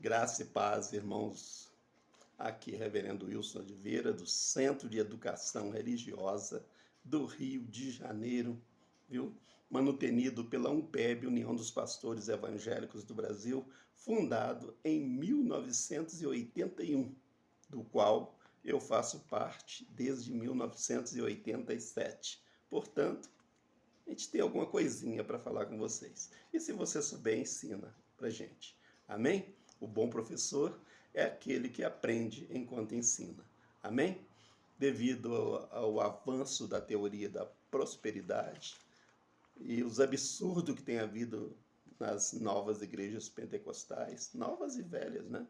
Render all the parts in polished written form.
Graça e paz, irmãos. Aqui, Reverendo Wilson Oliveira, do Centro de Educação Religiosa do Rio de Janeiro, viu? Manutenido pela UNPEB, União dos Pastores Evangélicos do Brasil, fundado em 1981, do qual eu faço parte desde 1987. Portanto, a gente tem alguma coisinha para falar com vocês. E se você souber, ensina pra gente. Amém? O bom professor é aquele que aprende enquanto ensina. Amém? Devido ao avanço da teoria da prosperidade e os absurdos que tem havido nas novas igrejas pentecostais, novas e velhas, né?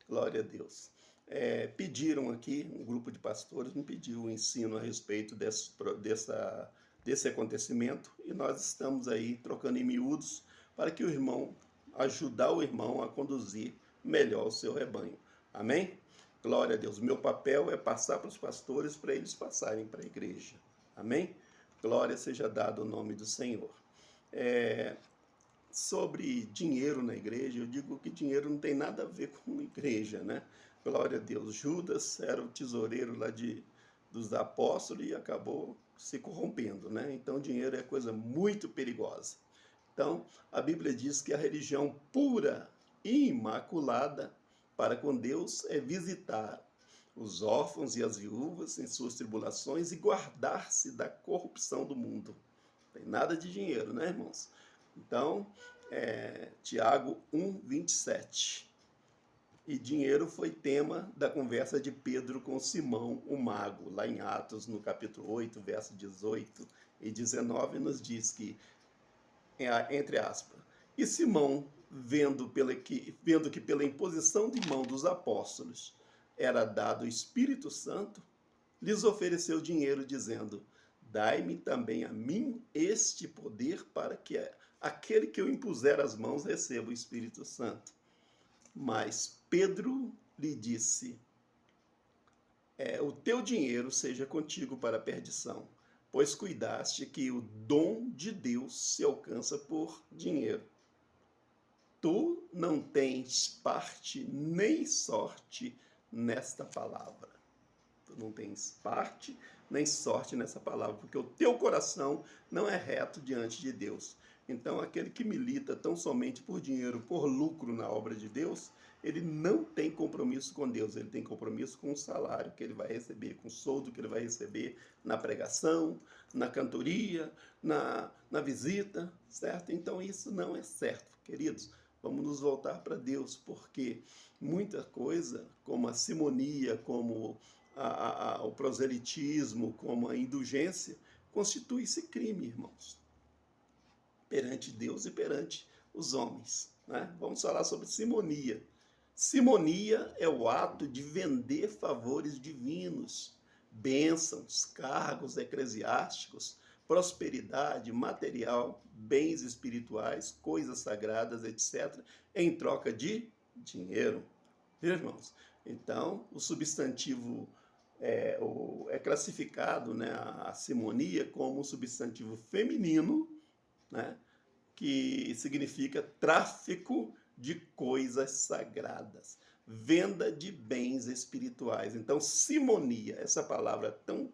Glória a Deus. Pediram aqui, um grupo de pastores me pediu o ensino a respeito desse acontecimento, e nós estamos aí trocando em miúdos para que ajudar o irmão a conduzir melhor o seu rebanho. Amém? Glória a Deus. Meu papel é passar para os pastores para eles passarem para a igreja. Amém? Glória seja dada ao nome do Senhor. Sobre dinheiro na igreja, eu digo que dinheiro não tem nada a ver com igreja, né? Glória a Deus. Judas era o tesoureiro lá dos apóstolos e acabou se corrompendo, né? Então, dinheiro é coisa muito perigosa. Então, a Bíblia diz que a religião pura e imaculada para com Deus é visitar os órfãos e as viúvas em suas tribulações e guardar-se da corrupção do mundo. Não tem nada de dinheiro, né, irmãos? Então, Tiago 1:27. E dinheiro foi tema da conversa de Pedro com Simão, o mago, lá em Atos, no capítulo 8, verso 18 e 19, nos diz que, entre aspas, e Simão, vendo que pela imposição de mão dos apóstolos era dado o Espírito Santo, lhes ofereceu dinheiro, dizendo: dai-me também a mim este poder, para que aquele que eu impuser as mãos receba o Espírito Santo. Mas Pedro lhe disse: o teu dinheiro seja contigo para a perdição, pois cuidaste que o dom de Deus se alcança por dinheiro. Tu não tens parte nem sorte nesta palavra. Tu não tens parte nem sorte nessa palavra, porque o teu coração não é reto diante de Deus. Então, aquele que milita tão somente por dinheiro, por lucro na obra de Deus, ele não tem compromisso com Deus, ele tem compromisso com o salário que ele vai receber, com o soldo que ele vai receber na pregação, na cantoria, na visita, certo? Então, isso não é certo, queridos. Vamos nos voltar para Deus, porque muita coisa, como a simonia, como o proselitismo, como a indulgência, constitui-se crime, irmãos, perante Deus e perante os homens, né? Vamos falar sobre simonia. Simonia é o ato de vender favores divinos, bênçãos, cargos eclesiásticos, prosperidade material, bens espirituais, coisas sagradas, etc., em troca de dinheiro. Viu, irmãos? Então, o substantivo é classificado, né, a simonia, como um substantivo feminino, né, que significa tráfico de coisas sagradas, venda de bens espirituais. Então, simonia, essa palavra tão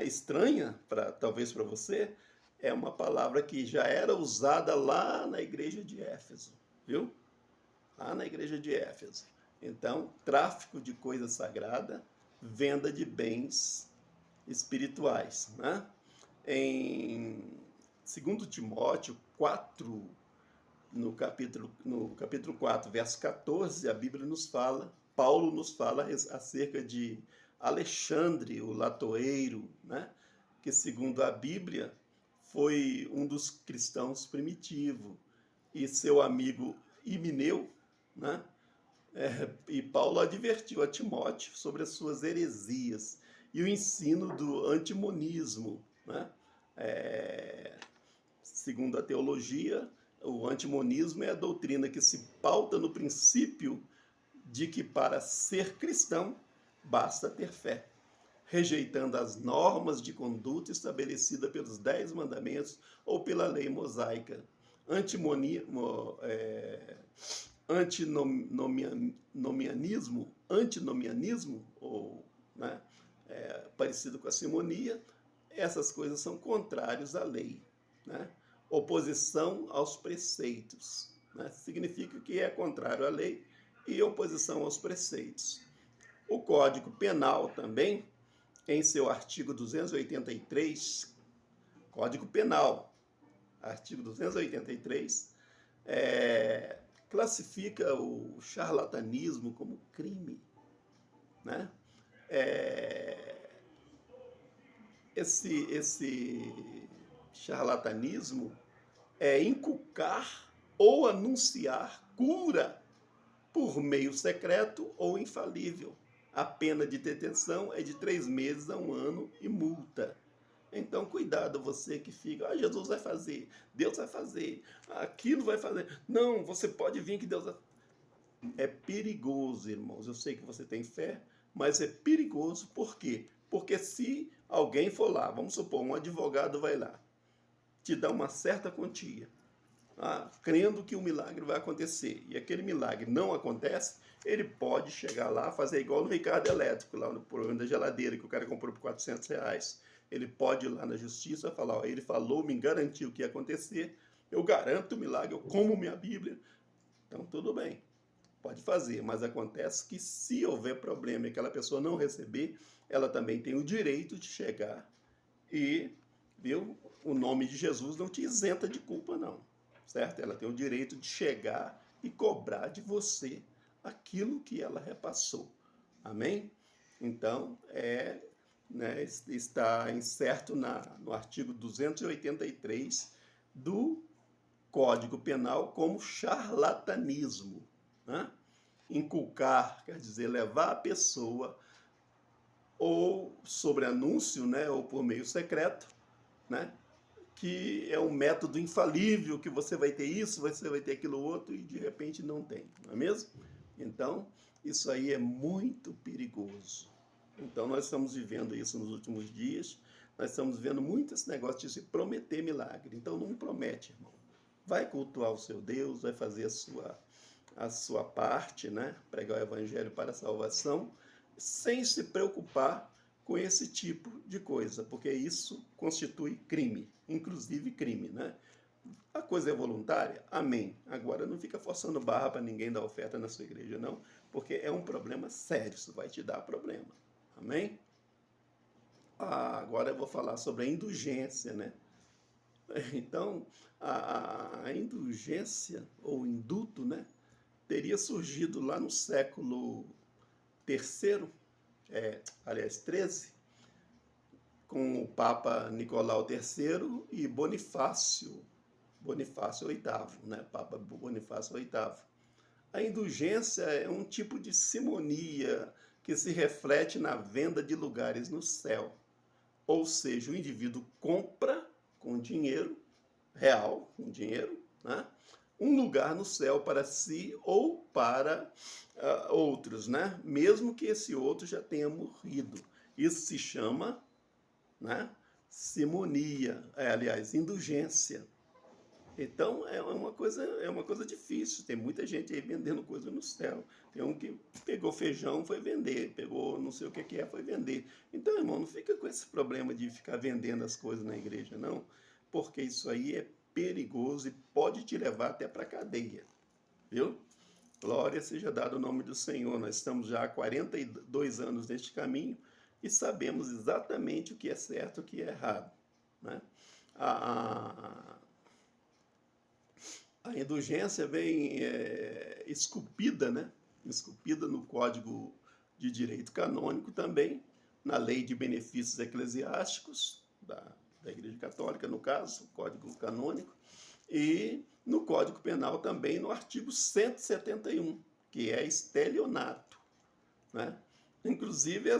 estranha, talvez para você, é uma palavra que já era usada lá na igreja de Éfeso, viu? Lá na igreja de Éfeso. Então, tráfico de coisa sagrada, venda de bens espirituais, né? Em 2 Timóteo 4, no capítulo 4, verso 14, a Bíblia nos fala, Paulo nos fala acerca de Alexandre, o latoeiro, né? Que, segundo a Bíblia, foi um dos cristãos primitivos, e seu amigo Himeneu, né? E Paulo advertiu a Timóteo sobre as suas heresias e o ensino do antimonismo, né? Segundo a teologia, o antimonismo é a doutrina que se pauta no princípio de que para ser cristão basta ter fé, rejeitando as normas de conduta estabelecidas pelos 10 mandamentos ou pela lei mosaica. antinomianismo, ou, né, parecido com a simonia, essas coisas são contrários à lei, né? Oposição aos preceitos, né? Significa que é contrário à lei e oposição aos preceitos. O Código Penal também, em seu artigo 283, Código Penal, artigo 283, classifica o charlatanismo como crime, né? Esse charlatanismo é inculcar ou anunciar cura por meio secreto ou infalível. A pena de detenção é de 3 meses a 1 ano e multa. Então, cuidado, você que fica, Jesus vai fazer, Deus vai fazer, aquilo vai fazer. Não, você pode vir que Deus vai... É perigoso, irmãos. Eu sei que você tem fé, mas é perigoso. Por quê? Porque se alguém for lá, vamos supor, um advogado vai lá, te dá uma certa quantia, crendo que o milagre vai acontecer, e aquele milagre não acontece, ele pode chegar lá, fazer igual no Ricardo Elétrico, lá no problema da geladeira, que o cara comprou por R$ 400. Ele pode ir lá na justiça e falar, ele falou, me garantiu que ia acontecer, eu garanto o milagre, eu como minha Bíblia. Então, tudo bem, pode fazer, mas acontece que se houver problema e aquela pessoa não receber, ela também tem o direito de chegar e, viu, o nome de Jesus não te isenta de culpa, não, certo? Ela tem o direito de chegar e cobrar de você aquilo que ela repassou, amém? Então, né, está incerto no artigo 283 do Código Penal como charlatanismo, né? Inculcar, quer dizer, levar a pessoa ou sobre anúncio, né, ou por meio secreto, né, que é um método infalível, que você vai ter isso, você vai ter aquilo outro, e de repente não tem, não é mesmo? Então, isso aí é muito perigoso. Então, nós estamos vivendo isso nos últimos dias, nós estamos vendo muito esse negócio de se prometer milagre. Então, não promete, irmão. Vai cultuar o seu Deus, vai fazer a sua parte, né? Pregar o evangelho para a salvação, sem se preocupar com esse tipo de coisa, porque isso constitui crime, inclusive crime, né? A coisa é voluntária? Amém. Agora não fica forçando barra para ninguém dar oferta na sua igreja, não, porque é um problema sério, isso vai te dar problema. Amém? Agora eu vou falar sobre a indulgência, né? Então, a indulgência, ou indulto, né, teria surgido lá no século III, aliás, 13, com o Papa Nicolau III e Bonifácio VIII, né? Papa Bonifácio VIII. A indulgência é um tipo de simonia que se reflete na venda de lugares no céu. Ou seja, o indivíduo compra com dinheiro real, com dinheiro, né, um lugar no céu para si ou para outros, né? Mesmo que esse outro já tenha morrido. Isso se chama, né, simonia, aliás, indulgência. Então é uma coisa difícil. Tem muita gente aí vendendo coisa no céu. Tem um que pegou feijão, foi vender, pegou não sei o que é, foi vender. Então, irmão, não fica com esse problema de ficar vendendo as coisas na igreja, não, porque isso aí é perigoso e pode te levar até para a cadeia, viu? Glória seja dado o nome do Senhor. Nós estamos já há 42 anos neste caminho e sabemos exatamente o que é certo e o que é errado, né? A indulgência vem esculpida, né? Esculpida no Código de Direito Canônico também, na Lei de Benefícios Eclesiásticos, da Igreja Católica, no caso, o Código Canônico, e no Código Penal também, no artigo 171, que é estelionato, né? Inclusive,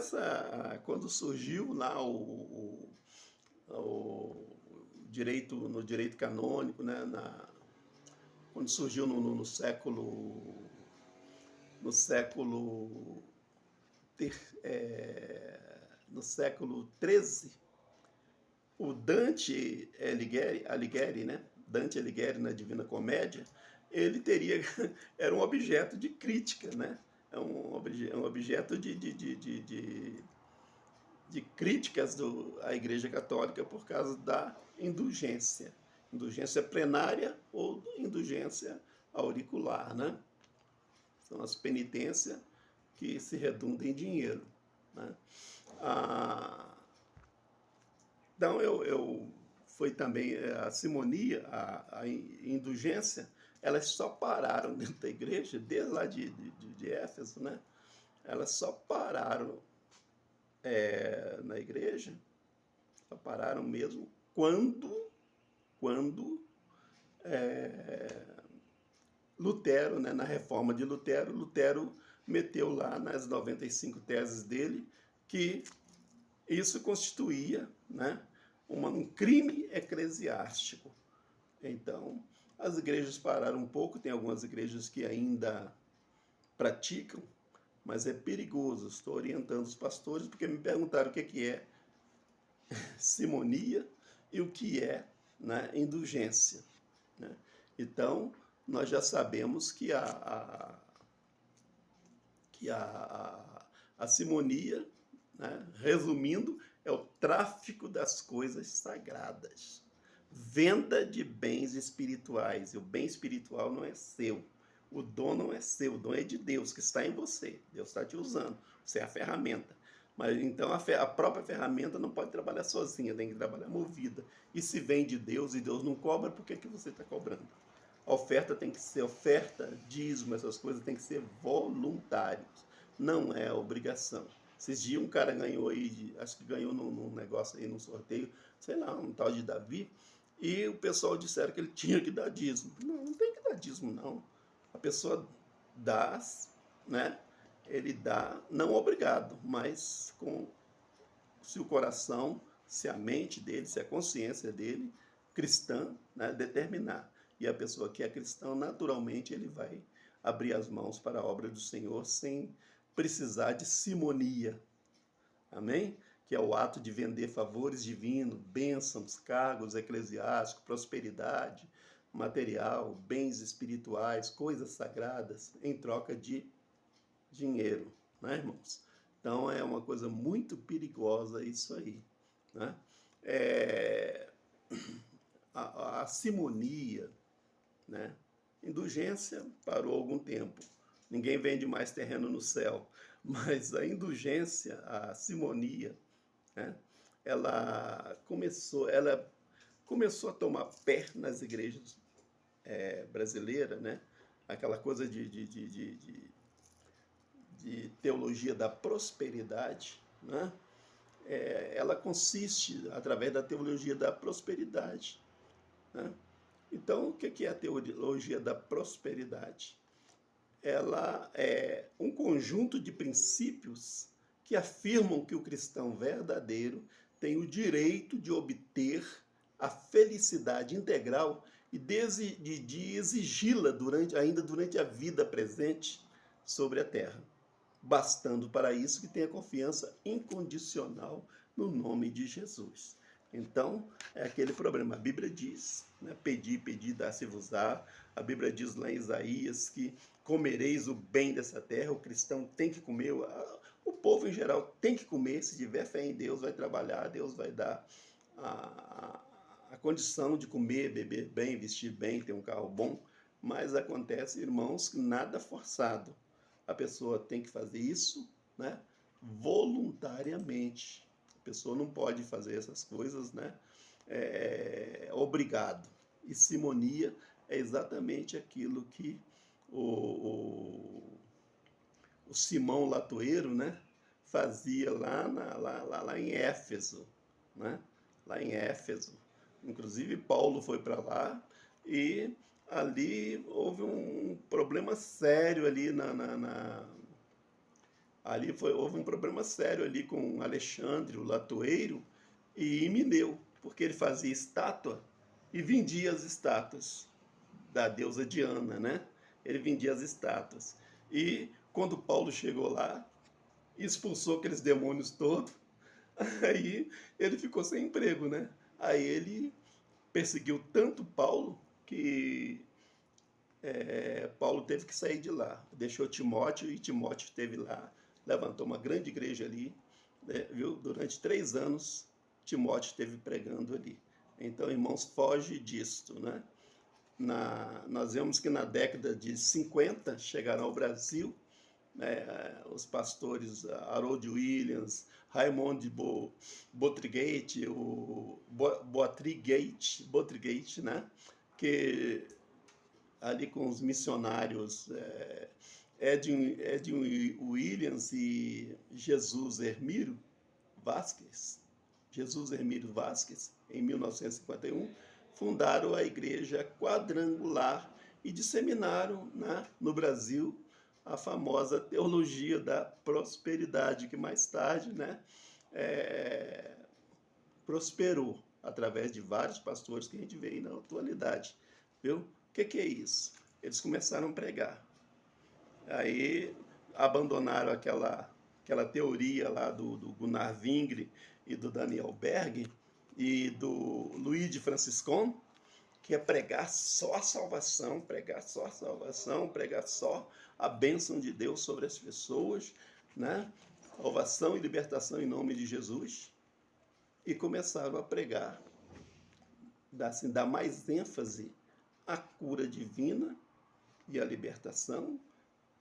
quando surgiu lá o direito, no direito canônico, né, quando surgiu no século XIII, o Dante Alighieri, né? Dante Alighieri na Divina Comédia, ele teria, era um objeto de crítica, né? É um objeto de críticas à Igreja Católica por causa da indulgência. Indulgência plenária ou indulgência auricular, né? São as penitências que se redundam em dinheiro, né? Ah, então, foi também a simonia, a indulgência, elas só pararam dentro da igreja, desde lá de Éfeso, né? Elas só pararam na igreja, só pararam mesmo quando Lutero, né, na reforma de Lutero, Lutero meteu lá nas 95 teses dele que isso constituía, né, um crime eclesiástico. Então, as igrejas pararam um pouco, tem algumas igrejas que ainda praticam, mas é perigoso. Estou orientando os pastores porque me perguntaram o que é simonia e o que é, né, indulgência, né? Então, nós já sabemos que a simonia, né, resumindo, é o tráfico das coisas sagradas. Venda de bens espirituais. E o bem espiritual não é seu. O dom não é seu. O dom é de Deus, que está em você. Deus está te usando. Você é a ferramenta. Mas então a própria ferramenta não pode trabalhar sozinha, tem que trabalhar movida. E se vem de Deus e Deus não cobra, por que você está cobrando? A oferta tem que ser oferta, dízimo, essas coisas tem que ser voluntários. Não é obrigação. Esses dias um cara ganhou aí, acho que ganhou num negócio aí, num sorteio, sei lá, um tal de Davi, e o pessoal disseram que ele tinha que dar dízimo. Não, não tem que dar dízimo, não. A pessoa dá, né? Ele dá, não obrigado, mas se o coração, se a mente dele, se a consciência dele, cristã, né, determinar. E a pessoa que é cristã, naturalmente, ele vai abrir as mãos para a obra do Senhor sem precisar de simonia. Amém? Que é o ato de vender favores divinos, bênçãos, cargos eclesiásticos, prosperidade material, bens espirituais, coisas sagradas, em troca de dinheiro, né, irmãos? Então é uma coisa muito perigosa isso aí, né? A simonia, né? Indulgência parou há algum tempo. Ninguém vende mais terreno no céu, mas a indulgência, a simonia, né? Ela começou a tomar pé nas igrejas brasileiras, né? Aquela coisa de teologia da prosperidade, né? Ela consiste através da teologia da prosperidade, né? Então, o que é a teologia da prosperidade? Ela é um conjunto de princípios que afirmam que o cristão verdadeiro tem o direito de obter a felicidade integral e de exigi-la ainda durante a vida presente sobre a terra, bastando para isso que tenha confiança incondicional no nome de Jesus. Então, é aquele problema. A Bíblia diz, né, pedi, pedi, dá-se-vos-á. A Bíblia diz lá em Isaías que comereis o bem dessa terra. O cristão tem que comer, o povo em geral tem que comer. Se tiver fé em Deus, vai trabalhar, Deus vai dar a condição de comer, beber bem, vestir bem, ter um carro bom. Mas acontece, irmãos, que nada forçado. A pessoa tem que fazer isso, né, voluntariamente. A pessoa não pode fazer essas coisas, né, obrigado. E simonia é exatamente aquilo que o Simão Latoeiro, né, fazia lá em Éfeso, né, lá em Éfeso. Inclusive Paulo foi para lá e ali houve um problema sério ali houve um problema sério ali com Alexandre, o latoeiro, e Himeneu, porque ele fazia estátua e vendia as estátuas da deusa Diana, né? Ele vendia as estátuas. E quando Paulo chegou lá, expulsou aqueles demônios todos, aí ele ficou sem emprego, né? Aí ele perseguiu tanto Paulo que Paulo teve que sair de lá, deixou Timóteo e Timóteo esteve lá, levantou uma grande igreja ali, né, viu? Durante 3 anos, Timóteo esteve pregando ali. Então, irmãos, foge disto, né? Nós vemos que na década de 50 chegaram ao Brasil, né, os pastores Harold Williams, Raymond Bottrigate, Bottrigate, né, que ali com os missionários Edwin Williams e Vasquez, Jesus Hermílio Vasquez, em 1951, fundaram a Igreja Quadrangular e disseminaram, né, no Brasil a famosa teologia da prosperidade, que mais tarde, né, prosperou através de vários pastores que a gente vê aí na atualidade. Viu? O que é isso? Eles começaram a pregar. Aí abandonaram aquela teoria lá do Gunnar Wingre e do Daniel Berg e do Luigi Franciscon, que é pregar só a salvação, pregar só a salvação, pregar só a bênção de Deus sobre as pessoas, né? Salvação e libertação em nome de Jesus. E começaram a pregar, dar mais ênfase à cura divina e à libertação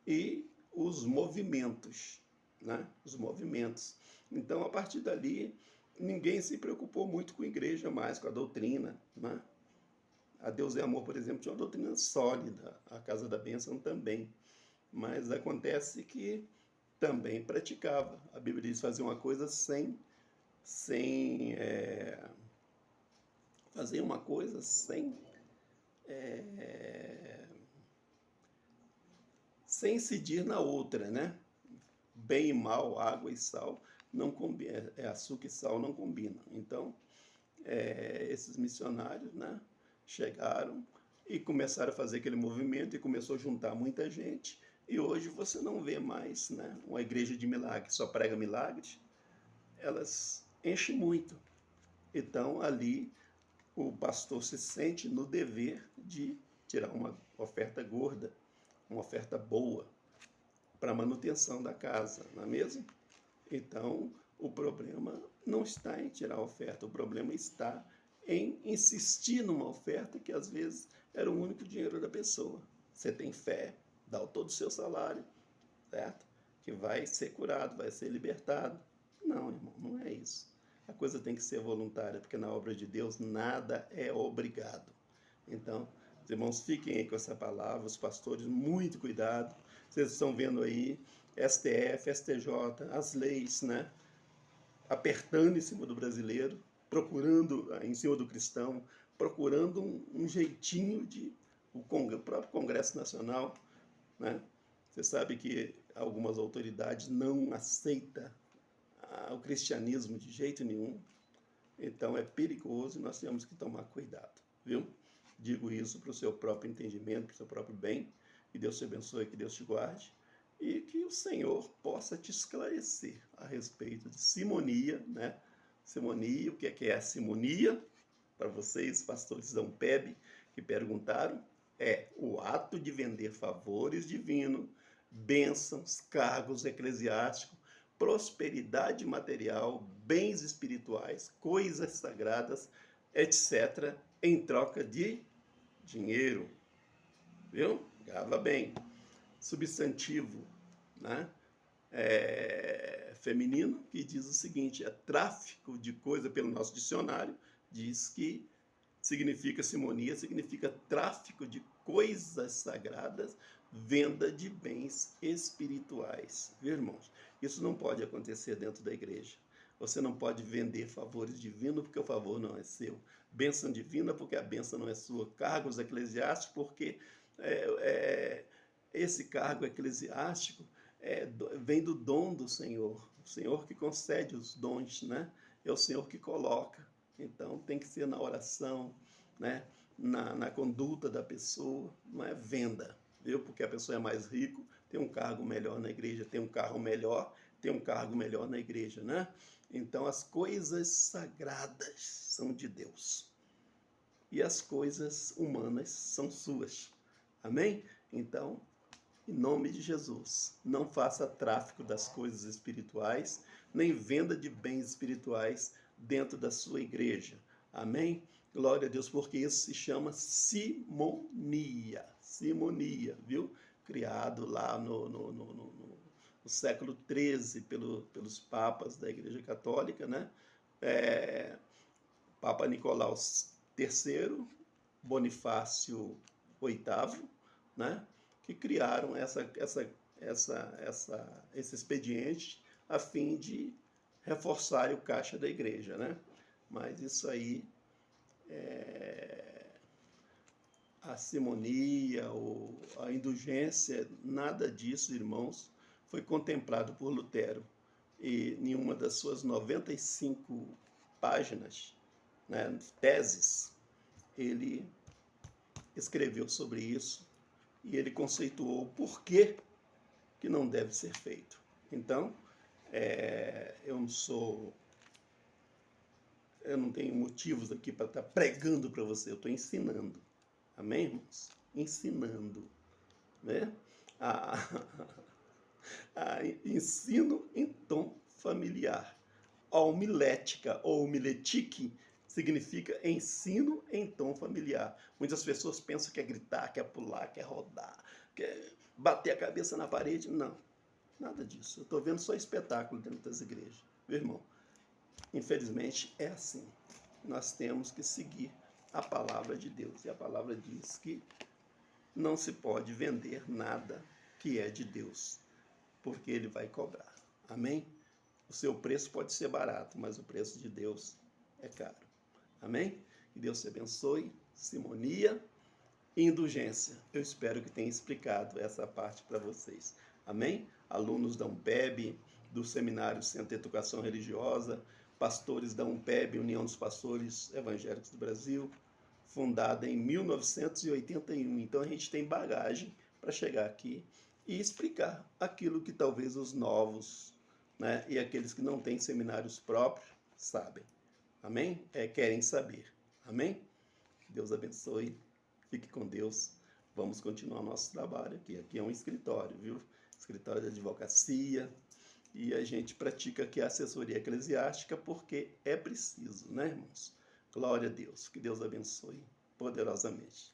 e os movimentos, né? Os movimentos. Então, a partir dali, ninguém se preocupou muito com a igreja mais, com a doutrina, né? A Deus é Amor, por exemplo, tinha uma doutrina sólida, a Casa da Bênção também. Mas acontece que também praticava. A Bíblia diz fazer uma coisa fazer uma coisa sem incidir na outra, né? Bem e mal, água e sal, não combina, açúcar e sal não combinam. Então, esses missionários, né, chegaram e começaram a fazer aquele movimento e começou a juntar muita gente. E hoje você não vê mais, né, uma igreja de milagres, só prega milagres. Elas enchem muito. Então, ali, o pastor se sente no dever de tirar uma oferta gorda, uma oferta boa, para a manutenção da casa, não é mesmo? Então, o problema não está em tirar a oferta, o problema está em insistir numa oferta que às vezes era o único dinheiro da pessoa. Você tem fé, dá todo o seu salário, certo? Que vai ser curado, vai ser libertado. Não, irmão, não é isso. A coisa tem que ser voluntária, porque na obra de Deus nada é obrigado. Então, os irmãos, fiquem aí com essa palavra, os pastores, muito cuidado. Vocês estão vendo aí STF, STJ, as leis, né? Apertando em cima do brasileiro, procurando em cima do cristão, procurando um jeitinho de o próprio Congresso Nacional, né? Você sabe que algumas autoridades não aceitam o cristianismo de jeito nenhum, então é perigoso e nós temos que tomar cuidado, viu? Digo isso para o seu próprio entendimento, para o seu próprio bem, que Deus te abençoe, que Deus te guarde e que o Senhor possa te esclarecer a respeito de simonia, né? Simonia, o que é a simonia? Para vocês, pastores da Umpeb, que perguntaram, é o ato de vender favores divinos, bênçãos, cargos eclesiásticos, prosperidade material, bens espirituais, coisas sagradas, etc., em troca de dinheiro. Viu? Grava bem. Substantivo, né? Feminino, que diz o seguinte, tráfico de coisa, pelo nosso dicionário, diz que significa simonia, significa tráfico de coisas sagradas, venda de bens espirituais. Viu, irmãos? Isso não pode acontecer dentro da igreja. Você não pode vender favores divinos porque o favor não é seu. Bênção divina porque a bênção não é sua. Cargos eclesiásticos porque esse cargo eclesiástico vem do dom do Senhor. O Senhor que concede os dons, né? É o Senhor que coloca. Então tem que ser na oração, né? Na conduta da pessoa, não é venda, viu? Porque a pessoa é mais rico, tem um cargo melhor na igreja, tem um carro melhor, tem um cargo melhor na igreja, né? Então as coisas sagradas são de Deus e as coisas humanas são suas. Amém? Então, em nome de Jesus, não faça tráfico das coisas espirituais, nem venda de bens espirituais dentro da sua igreja. Amém? Glória a Deus, porque isso se chama simonia. Simonia, viu? Criado lá no século XIII pelos papas da Igreja Católica, né? Papa Nicolau III, Bonifácio VIII, né? Que criaram esse expediente a fim de reforçar o caixa da igreja, né? Mas isso aí, a simonia, a indulgência, nada disso, irmãos, foi contemplado por Lutero. E em uma das suas 95 páginas, né, teses, ele escreveu sobre isso e ele conceituou por que não deve ser feito. Então, eu não tenho motivos aqui para estar pregando para você, eu estou ensinando. Amém, irmãos? Ensinando, né? Ensino em tom familiar. A homilética ou homiletique significa ensino em tom familiar. Muitas pessoas pensam que é gritar, quer pular, quer rodar, quer bater a cabeça na parede. Não, nada disso. Eu estou vendo só espetáculo dentro das igrejas. Meu irmão, infelizmente é assim. Nós temos que seguir a palavra de Deus. E a palavra diz que não se pode vender nada que é de Deus, porque Ele vai cobrar. Amém? O seu preço pode ser barato, mas o preço de Deus é caro. Amém? Que Deus te abençoe. Simonia e indulgência. Eu espero que tenha explicado essa parte para vocês. Amém? Alunos da UMPEB, do Seminário Centro de Educação Religiosa, pastores da UMPEB, União dos Pastores Evangélicos do Brasil, fundada em 1981. Então a gente tem bagagem para chegar aqui e explicar aquilo que talvez os novos, né, e aqueles que não têm seminários próprios sabem. Amém? Querem saber. Amém? Deus abençoe. Fique com Deus. Vamos continuar nosso trabalho aqui. Aqui é um escritório, viu? Escritório de advocacia. E a gente pratica aqui a assessoria eclesiástica porque é preciso, né, irmãos? Glória a Deus. Que Deus abençoe poderosamente.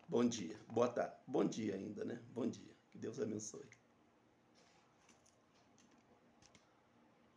Bom dia. Boa tarde. Bom dia ainda, né? Bom dia. Que Deus abençoe.